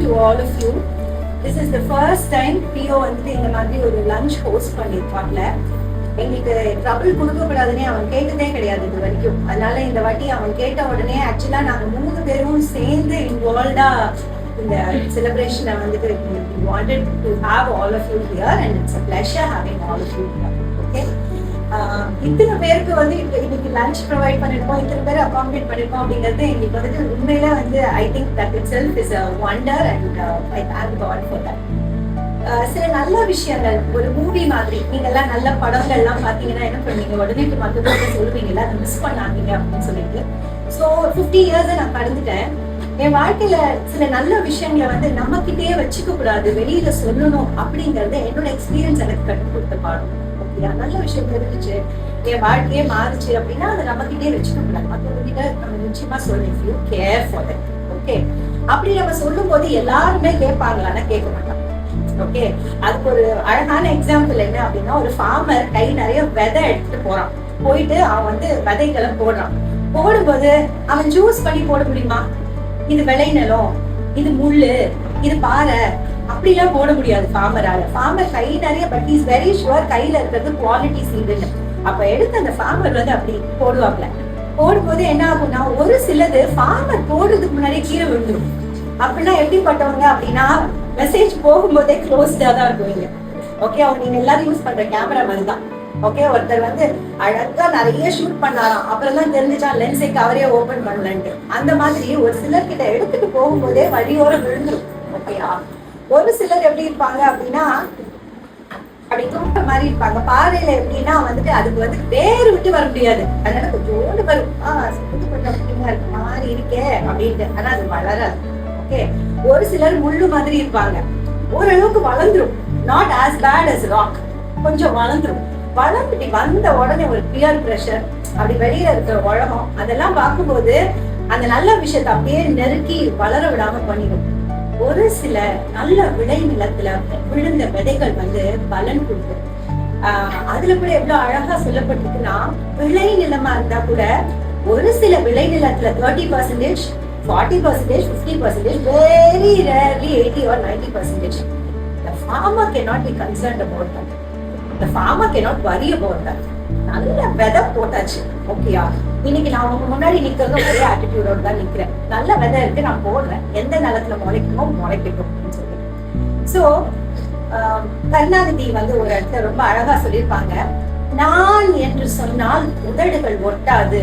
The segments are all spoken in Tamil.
to all of you. This is the first time PO வந்து இந்த மாதிரி ஒரு லஞ்ச் ஹோஸ்ட் பண்ணிருப்பாங்க. எங்களுக்கு ட்ரபிள் கொடுக்கப்படாதுன்னே அவன் கேட்டதே கிடையாது இது வரைக்கும். அதனால இந்த வாட்டி அவன் கேட்ட உடனே ஆக்சுவலா நாங்க 3 பேரும் சேர்ந்து இன்வால்வ்டா இந்த செலிப்ரேஷனை வந்துட்டு we wanted to have all of you here and it's a pleasure having all of you here. Okay. இத்தனை பேருக்கு வந்து இன்னைக்கு லஞ்ச் ப்ரொவைட் பண்ணிருக்கோம், இத்தனை பேர் அகாமடேட் பண்ணிருக்கோம் அப்படிங்கிறது எங்களுக்கு வந்துட்டு உண்மையில வந்து I think that itself is a wonder and I thank God for that. சில நல்ல விஷயங்கள் ஒரு மூவி மாதிரி நீங்க எல்லாம் நல்ல படங்கள்லாம் பாத்தீங்கன்னா என்ன பண்ணுவீங்க, உடனே மற்றவங்க சொல்லுவீங்கல்ல அதை மிஸ் பண்ணாதீங்க அப்படின்னு சொல்லிட்டு. ஸோ 50 years நான் கடந்துட்டேன். என் வாழ்க்கையில சில நல்ல விஷயங்களை வந்து நம்ம கிட்டேயே வச்சுக்க கூடாது, வெளியில சொல்லணும் அப்படிங்கறது என்னோட எக்ஸ்பீரியன்ஸ் எனக்கு கற்றுக் கொடுத்த பாடம். நல்ல விஷயம் தெரிஞ்சிச்சு, என் வாழ்க்கையே மாறுச்சு அப்படின்னா அதை நம்ம கிட்டே வச்சுக்க கூடாது, மற்றவங்க கிட்ட நம்ம நிச்சயமா சொல்லி கேர் ஃபார் தட். ஓகே, அப்படி நம்ம சொல்லும் போது எல்லாருமே கேட்பாங்களான்னா கேட்க மாட்டாங்க. ஓகே, அதுக்கு ஒரு அழகான எக்ஸாம்பிள் என்ன அப்படின்னா, ஒரு ஃபார்மர் கை நிறைய விதை எடுத்துட்டு போறான், போயிட்டு அவன் வந்து விதைகளை போடுறான். போடும்போது அவன் சூஸ் பண்ணி போட முடியுமா? இது விளைநிலம், இது முள்ளு, இது பாறை, அப்படிலாம் போட முடியாது ஃபார்மரால. ஃபார்மர் கை நிறைய, பட் இஸ் வெரி ஷுவர் கையில இருக்கிறது குவாலிட்டி சீடுன்னு. அப்ப எடுத்து அந்த ஃபார்மர் வந்து அப்படி போடுவாப்ல. போடும்போது என்ன ஆகும்னா, ஒரு சிலது ஃபார்மர் போடுறதுக்கு முன்னாடி கீழே விழுந்துடும். அப்படின்னா எப்படிப்பட்டவங்க அப்படின்னா, மெசேஜ் போகும்போதே க்ளோஸ்டா தான் இருக்குவீங்க. ஓகே, அவங்க நீங்க எல்லாரும் யூஸ் பண்ற கேமரா மாதிரி தான். ஓகே, ஒருத்தர் வந்து அழகா நிறைய ஷூட் பண்ணாராம், அப்புறம் தான் தெரிஞ்சுச்சா லென்ஸை கவரே ஓபன் பண்ணலன்ட்டு. அந்த மாதிரி ஒரு சிலர் கிட்ட எடுத்துட்டு போகும்போதே வழியோட விழுந்துடும். ஓகேயா, ஒரு சிலர் எப்படி இருப்பாங்க அப்படின்னா அப்படி தூக்க மாதிரி இருப்பாங்க. பாறையில எப்படின்னா வந்துட்டு அதுக்கு வந்து வேறு விட்டு வர முடியாது, அதனால கொஞ்சோண்டு வரும், கொஞ்சம் அப்படிமா இருக்கு மாதிரி இருக்கே அப்படின்ட்டு, ஆனா அது வளராது. ஓகே, ஒரு சிலர் முள்ளு மாதிரி இருப்பாங்க, ஓரளவுக்கு வளர்ந்துரும், not as bad as rock, கொஞ்சம் வளர்ந்துரும். வளர்ந்துட்டு வந்த உடனே ஒரு பியர் பிரஷர், அப்படி வெளியில இருக்கிற உலகம் அதெல்லாம் பார்க்கும்போது அந்த நல்ல விஷயத்தை அப்படியே நெருக்கி வளர விடாம பண்ணிடும். ஒரு சில நல்ல விளை நிலத்துல விழுந்த விதைகள் வந்து பலன் கொடுக்கும். அதுல கூட எவ்வளவு அழகா சொல்லப்பட்டிருக்குன்னா, விளை நிலமா இருந்தா கூட ஒரு சில விளை நிலத்துல 30%, 40%, 50%, very rarely 80 or 90%. The farmer cannot be concerned about that. The farmer cannot worry about that. நல்ல விதை போட்டாச்சு. ஓகேயா, இன்னைக்கு நான் உங்க முன்னாடி நிக்கிறது ஒரே ஆட்டிடியூடோட தான் நிக்கிறேன். நல்ல விதை இருக்கு, நான் போடுறேன், எந்த நிலத்துல முளைக்குமோ முளைக்கட்டும் அப்படின்னு சொல்லி. சோ கருணாநிதி வந்து ஒரு இடத்துல ரொம்ப அழகா சொல்லியிருப்பாங்க, நான் என்று சொன்னால் உதடுகள் ஒட்டாது,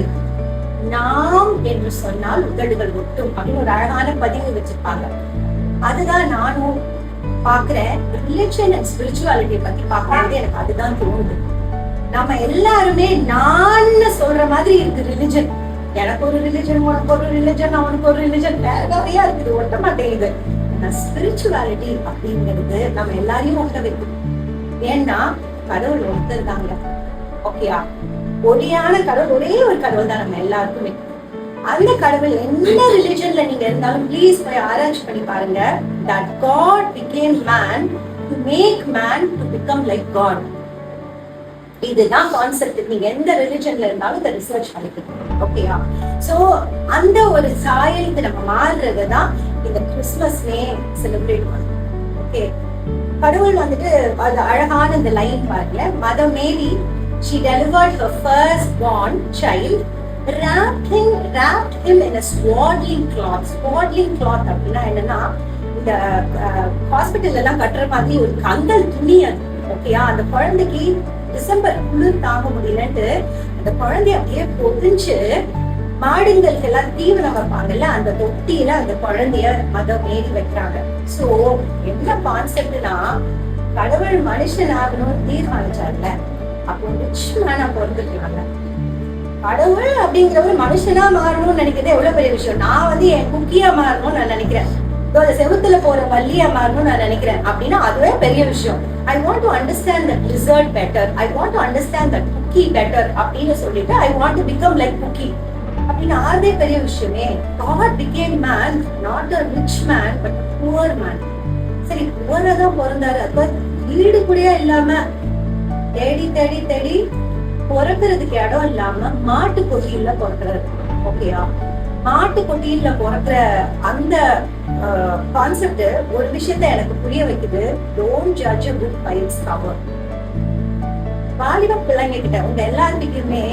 நாம் என்று சொன்னால் உதடுகள் ஒட்டும் அப்படின்னு ஒரு அழகான பதிவு வச்சிருப்பாங்க. அதுதான் நானும் பாக்குறேன். ரிலிஜன் அண்ட் ஸ்பிரிச்சுவாலிட்டியை பத்தி பார்க்கும்போது எனக்கு அதுதான் தோணுது. நம்ம எல்லாருமே நான் சொல்ற மாதிரி இருக்கு ரிலிஜன். எனக்கு ஒரு ரிலிஜன், உனக்கு ஒரு ரிலிஜன், அவனுக்கு ஒரு ரிலிஜன், வேற நிறைய இருக்குது, ஒட்ட மாட்டேங்குது. ஸ்பிரிச்சுவாலிட்டி அப்படிங்கிறது நம்ம எல்லாரையும் ஒட்ட வைக்கும். ஏன்னா கடவுள் ஒருத்தர் தாங்க. ஓகேயா, ஒளியான கடவுள், ஒரே ஒரு கடவுள் தான் நம்ம எல்லாருக்குமே. அந்த கடவுள் என்ன ரிலிஜன்ல நீங்க இருந்தாலும் ப்ளீஸ் போய் ஆராய்ச்சி பண்ணி பாருங்க. that God became man to make man to become like God. இதுதான் கான்செப்ட். நீங்க எந்த ரிலிஜன்ல இருந்தாலும் இதை ரிசர்ச் பண்ணிக்கணும். ஓகேயா, சோ அந்த ஒரு சாயலுக்கு நம்ம மாறுறதுதான் இந்த கிறிஸ்துமஸ்னே செலிப்ரேட் பண்ணுவோம். ஓகே, கடவுள் வந்துட்டு அது அழகான இந்த லைன் பாருங்க. Mother Mary, she delivered her first born child, wrapped him in a swaddling cloth. Swaddling cloth அப்படின்னா என்னன்னா, இந்த ஹாஸ்பிட்டல் எல்லாம் கட்டுற மாதிரி ஒரு கந்தல் துணி அது. ஓகேயா, அந்த குழந்தைக்கு டிசம்பர் குளிர் தாங்க முடியலன்ட்டு அந்த குழந்தைய அப்படியே பொதிஞ்சு மாடுங்களுக்கு எல்லாம் தீவனம் வைப்பாங்கல்ல, அந்த தொட்டியில அந்த குழந்தைய மதர் மேரி வைக்கிறாங்க. சோ என்ன கான்செப்ட்னா, கடவுள் மனுஷன் ஆகணும்னு தீர்மானிச்சார்ல, அப்போ ரிச் மேனா பிறந்துருக்காங்க. கடவுள் அப்படிங்கிறவர் மனுஷனா மாறணும்னு நினைக்கிறது எவ்வளவு பெரிய விஷயம். நான் வந்து என் குக்கியா மாறணும்னு நான் நினைக்கிறேன், செவுத்துல போற வள்ளியா மாறணும்னு நான் நினைக்கிறேன் அப்படின்னா அதுவே பெரிய விஷயம். I want to understand that lizard better, I want to understand that cookie better அப்படின்னு சொல்லிட்டு I want to become like cookie அப்படின்னு ஆறதே பெரிய விஷயமே. God became man, not a rich man but a poor man. சரி, poor-ஆ தான் பிறந்தாரு, அப்ப வீடு கூடயே இல்லாம தேடி தேடி தேடி பிறக்கிறதுக்கு இடம் இல்லாம மாட்டு கொட்டியில பிறக்கிறாரு. ஓகேயா, மாட்டு கொட்டியில பிறக்கிற அந்த கான்செப்ட் ஒரு விஷயத்த எனக்கு புரிய வைக்குது. Don't judge a book by its cover. வாலிப பிள்ளைங்க கிட்ட உங்க எல்லாருக்குமே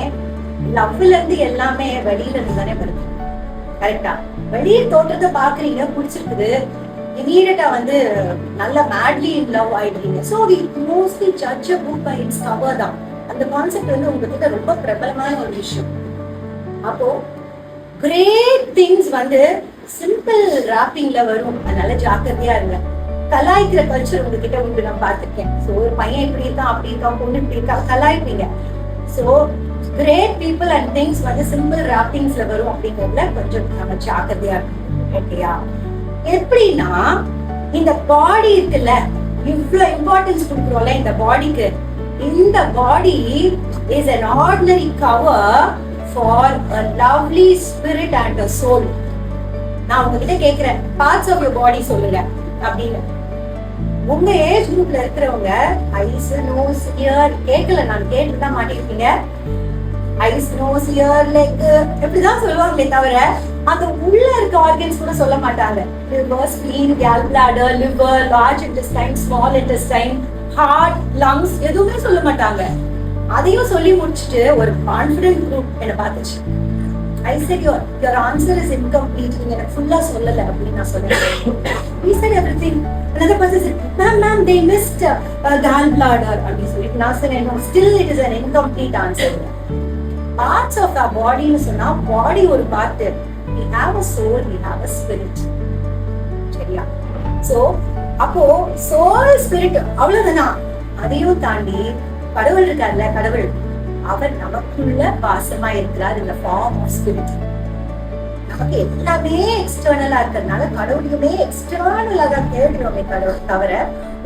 லவ்ல இருந்து எல்லாமே வெளியில இருந்து தானே வருது. கரெக்டா? வெளியே தோற்றத்தை பாக்குறீங்க, பிடிச்சிருக்குது, இமீடியட்டா வந்து நல்ல மேட்லி இன் லவ் ஆயிடுறீங்க. So we mostly judge a book by its cover தான். அந்த கான்செப்ட் வந்து உங்ககிட்ட ரொம்ப பிரபலமான ஒரு விஷயம். அப்போ கிரேட் திங்ஸ் வந்து சிம்பிள் ராப்பிங்ல வரும். அதனால ஜாக்கிரதையா இருங்க. கலாய்க்கிற கல்ச்சர் உங்ககிட்ட உண்டு, நான் பார்த்திருக்கேன். சோ ஒரு பையன் இப்படி இருக்கான், அப்படி இருக்கான், பொண்ணு இப்படி இருக்கா, கலாய்ப்பீங்க. So great people and things வந்து சிம்பிள் ராப்பிங்ஸ்ல வரும் அப்படிங்கறதுல கொஞ்சம் நம்ம ஜாக்கிரதையா இருக்கணும். ஓகேயா? எப்படின்னா இந்த பாடி இருக்குல்ல, இவ்வளவு இம்பார்ட்டன்ஸ் கொடுக்குறோம்ல இந்த பாடிக்கு. இந்த body is an ordinary cover for a lovely spirit and a soul. நான் உங்ககிட்ட கேக்குறேன், பார்ட்ஸ் ஆஃப் யுவர் பாடி சொல்லுங்க அப்படின்னு. உங்க ஏஜ் குரூப்ல இருக்கிறவங்க ஐஸ், நோஸ், இயர் கேட்கல, நான் கேட்டுதான் மாட்டிருக்கீங்க. ஐஸ், நோஸ், இயர், லெக் இப்படிதான் சொல்லுவாங்களே தவிர அந்த உள்ள இருக்க ஆர்கன்ஸ் கூட சொல்ல மாட்டாங்க. Liver, spleen, gall bladder, liver, large intestine, small intestine, heart, lungs எதுவுமே சொல்ல மாட்டாங்க. அதையும் சொல்லி முடிச்சுட்டு ஒரு கான்ஃபிடென்ட் குரூப் என்ன பார்த்துச்சு. I said your answer is incomplete. நீங்க எனக்கு ஃபுல்லா சொல்லல அப்படின்னு நான் சொன்னேன். He said everything. Another person said, ma'am, they missed gallbladder. அப்படின்னு சொல்லிட்டு நான் சொன்னேன், no, still it is an incomplete answer. Parts of our body னு சொன்னா பாடி ஒரு part. We have a soul, we have a spirit. சரியா? So அப்போ soul, spirit அவ்வளவுதானா? அதையும் தாண்டி கடவுள் இருக்கார்ல, கடவுள் அவர் நமக்குள்ள வாசமா இருக்கிறார் இந்த ஃபார்ம் ஆஃப் ஸ்பிரிட். நமக்கு எல்லாமே எக்ஸ்டர்னலா இருக்கிறதுனால கடவுளையுமே எக்ஸ்டர்னலா தான் தேடுறோமே தவிர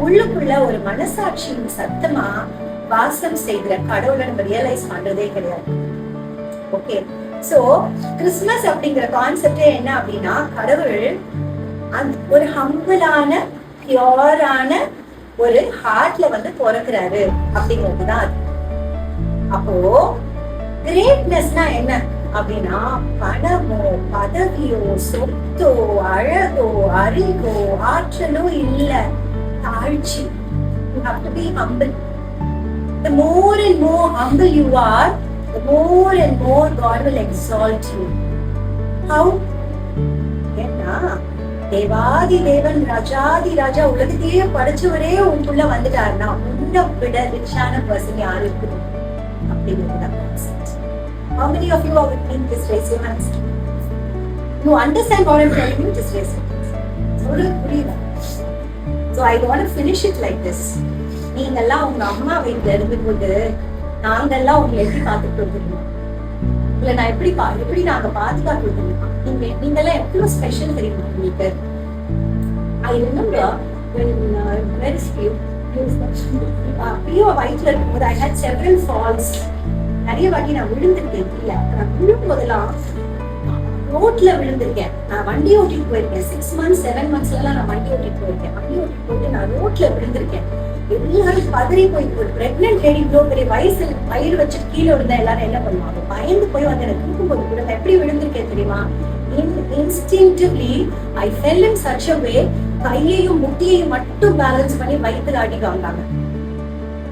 உள்ளுக்குள்ள ஒரு மனசாட்சியின் சத்தமா வாசம் செய்கிற கடவுளை நம்ம ரியலைஸ் பண்றதே கிடையாது. ஓகே, சோ கிறிஸ்துமஸ் அப்படிங்கிற கான்செப்டே என்ன அப்படின்னா, கடவுள் அந்த ஒரு ஹம்பிளான பியூரான ஒரு ஹார்ட்ல வந்து பிறக்கிறாரு அப்படிங்கிறதுதான் அது. அப்போ கிரேட்னஸ்னா என்ன அப்படின்னா, பணமோ பதவியோ சொத்தோ அழகோ அறிவோ ஆற்றலோ இல்ல, தாழ்ச்சி. You have to be humble. The more and more humble you are, the more and more God will exalt you. How? ஏன்னா தேவாதி தேவன் ராஜாதி ராஜா உலகத்தையே படைச்சவரே உங்களுக்குள்ள வந்துட்டாருன்னா உன்னை விட ரிச்சான பர்சன் யாரு இருக்கு அப்படிங்கிறது. How many of you are with me? Just raise your hands. You understand what I'm telling you? Just raise your hands. சொல்றது புரியுதா? So I want to finish it like this. நீங்கெல்லாம் உங்க அம்மா வீட்டுல இருக்கும்போது நாங்கெல்லாம் உங்களை எப்படி பார்த்துட்டு வந்துருக்கோம், உங்களை நான் எப்படி நாங்க பாதுகாத்து வந்துருக்கோம். நீங்கெல்லாம் எவ்வளவு ஸ்பெஷல் தெரியுமா உங்களுக்கு? I remember when very few வயிற்றுல இருக்கும்போது I had several falls. நிறைய வாட்டி நான் விழுந்திருக்கேன். இல்ல, நான் விழும் போதெல்லாம் ரோட்ல விழுந்திருக்கேன். நான் வண்டி ஓட்டிட்டு போயிருக்கேன். 6 months 7 months எல்லாம் நான் வண்டி ஓட்டிட்டு போயிருக்கேன். வண்டி ஓட்டிட்டு போயிட்டு நான் ரோட்ல விழுந்திருக்கேன். எல்லாரும் பதறி போயிட்டு, ஒரு பிரெக்னன்ட் லேடி இவ்வளோ பெரிய வயிறு வச்சு கீழே விழுந்தா எல்லாரும் என்ன பண்ணுவாங்க? பயந்து போய் வந்து எனக்கு தூக்கும்போது கூட நான் எப்படி விழுந்திருக்கேன் தெரியுமா? Instinctively I fell in such a way, கையையும் முட்டியையும் மட்டும் பேலன்ஸ் பண்ணி வயிற்றுல அடி வாங்காங்க.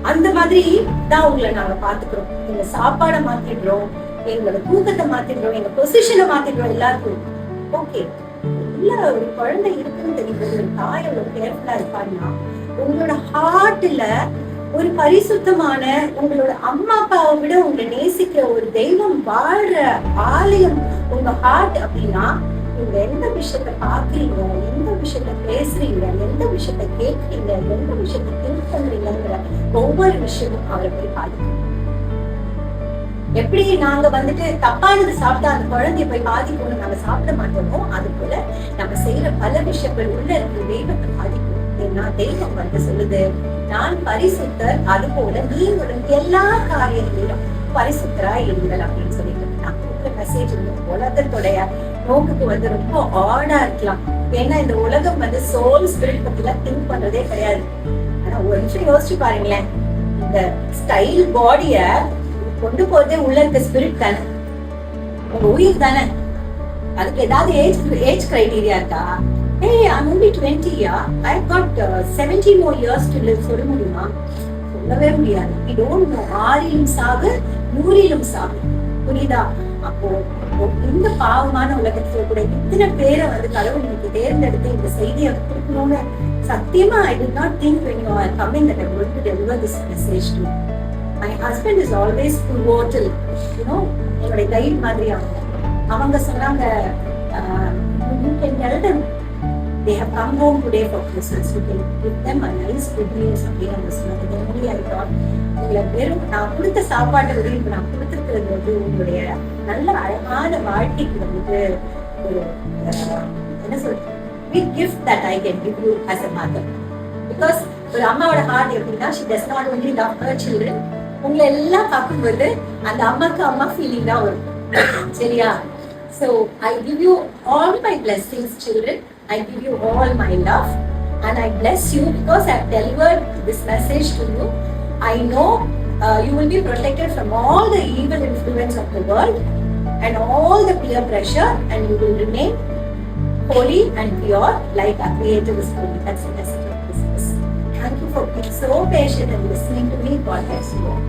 அந்த மாதிரி தான் உங்களை நாங்க பாத்துக்கிறோம். எங்க சாப்பாடை மாத்திடுறோம், எங்களோட தூக்கத்தை மாத்திடுறோம், எங்க பொசிஷனை மாத்திடுறோம் எல்லாருக்கும். ஓகே, இல்ல ஒரு குழந்தை இருக்குன்னு தெரியுது, ஒரு தாய் எவ்வளவு கேர்ஃபுல்லா இருப்பாங்கன்னா, உங்களோட ஹார்ட்ல ஒரு பரிசுத்தமான, உங்களோட அம்மா அப்பாவை விட உங்களை நேசிக்கிற ஒரு தெய்வம் வாழ்ற ஆலயம் உங்க ஹார்ட் அப்படின்னா, நீங்க எந்த விஷயத்த பாக்குறீங்க, எந்த விஷயத்த பேசுறீங்க, எந்த விஷயத்த கேட்கறீங்க, எந்த விஷயத்த திங்க் பண்றீங்கிற ஒவ்வொரு விஷயமும் அவரை போய் பாதிக்கும். எப்படி நாங்க வந்துட்டு தப்பானது சாப்பிட்டா அந்த குழந்தைய போய் பாதிக்கணும், நாங்க சாப்பிட மாட்டோமோ, அது போல நம்ம செய்யற பல விஷயங்கள் உள்ள இருக்கிற தெய்வத்தை பாதிக்கும். ஏன்னா தெய்வம் வந்து சொல்லுது, நான் பரிசுத்தர், அது போல நீங்களும் எல்லா காரியங்களிலும் பரிசுத்தரா இருங்கள் அப்படின்னு சொல்லிட்டு நான் கொடுக்குற மெசேஜ் உலகத்தோடைய நோக்குக்கு வந்து ரொம்ப ஆடா இருக்கலாம். ஏன்னா இந்த உலகம் வந்து சோல் ஸ்பிரிட் பத்திலாம் திங்க் பண்றதே கிடையாது. ஆனா ஒரு நிமிஷம் யோசிச்சு பாருங்களேன், இந்த ஸ்டைல் பாடிய கொண்டு போறதே உள்ள இருக்க ஸ்பிரிட் தானே, உங்க உயிர் தானே. அதுக்கு ஏதாவது ஏஜ் கிரைட்டீரியா இருக்கா? Hey, I'm only 20, yeah. I've got 70 more years to live. சொல்ல முடியுமா? சொல்லவே முடியாது. We don't know. ஆறிலும் சாவு, நூறிலும் சாவு. புரியுதா? அப்போ இந்த பாவமான உலகத்துல கூட இத்தனை பேரை வந்து கடவுள் இன்னைக்கு தேர்ந்தெடுத்து இந்த செய்தியை கொடுக்கணும்னு சத்தியமா I did not think when you are coming that I'm going to deliver this message to you. My husband is always pivotal, you know, என்னோட கைட் மாதிரி அவங்க சொன்னாங்க, you can tell them they have come home today for Christmas, you can give them a nice good news அப்படின்னு அவங்க சொன்னாங்க. இந்த மொழி I thought உங்களை வெறும் நான் கொடுத்த சாப்பாட்டை விட இப்ப நான் கொடுத்துருக்கிறது வந்து உங்களுடைய நல்ல அழகான வாழ்க்கைக்கு வந்து ஒரு என்ன சொல்றது big gift that I can give you as a mother. Because ஒரு அம்மாவோட ஹார்ட் எப்படின்னா she does not only love her children, உங்களை எல்லாம் பார்க்கும்போது அந்த அம்மாக்கு அம்மா ஃபீலிங் தான் வரும். சரியா? So I give you all my blessings, children. I give you all my love and I bless you because I have delivered this message to you. I know you will be protected from all the evil influence of the world and all the peer pressure, and you will remain holy and pure like our Creator is holy. That's the message of Christmas. Thank you for being so patient and listening to me. God bless you all.